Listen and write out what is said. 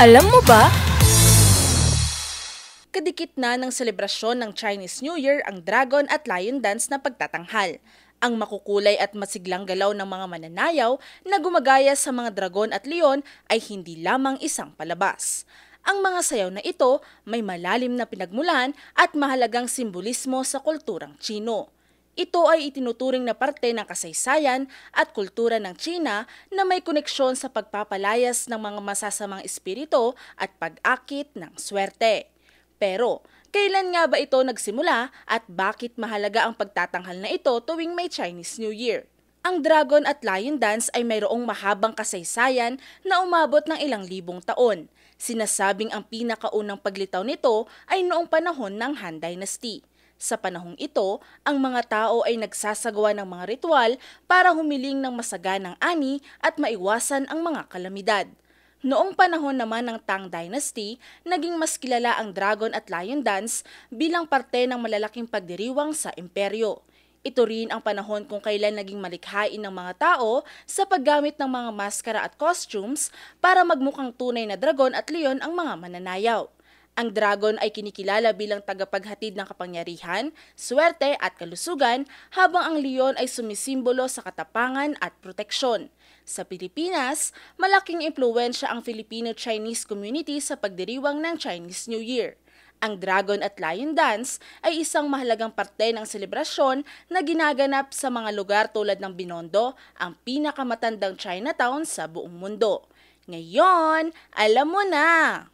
Alam mo ba? Kadikit na ng selebrasyon ng Chinese New Year ang Dragon at Lion Dance na pagtatanghal. Ang makukulay at masiglang galaw ng mga mananayaw na gumagaya sa mga dragon at leon ay hindi lamang isang palabas. Ang mga sayaw na ito may malalim na pinagmulan at mahalagang simbolismo sa kulturang Tsino. Ito ay itinuturing na parte ng kasaysayan at kultura ng Tsina na may koneksyon sa pagpapalayas ng mga masasamang espiritu at pag-akit ng swerte. Pero, kailan nga ba ito nagsimula at bakit mahalaga ang pagtatanghal na ito tuwing may Chinese New Year? Ang Dragon at Lion Dance ay mayroong mahabang kasaysayan na umabot ng ilang libong taon. Sinasabing ang pinakaunang paglitaw nito ay noong panahon ng Han Dynasty. Sa panahong ito, ang mga tao ay nagsasagawa ng mga ritual para humiling ng masaganang ani at maiwasan ang mga kalamidad. Noong panahon naman ng Tang Dynasty, naging mas kilala ang Dragon at Lion Dance bilang parte ng malalaking pagdiriwang sa imperyo. Ito rin ang panahon kung kailan naging malikhain ng mga tao sa paggamit ng mga maskara at costumes para magmukhang tunay na dragon at leon ang mga mananayaw. Ang dragon ay kinikilala bilang tagapaghatid ng kapangyarihan, swerte at kalusugan, habang ang leon ay sumisimbolo sa katapangan at proteksyon. Sa Pilipinas, malaking impluwensya ang Filipino-Chinese community sa pagdiriwang ng Chinese New Year. Ang Dragon at Lion Dance ay isang mahalagang parte ng selebrasyon na ginaganap sa mga lugar tulad ng Binondo, ang pinakamatandang Chinatown sa buong mundo. Ngayon, alam mo na!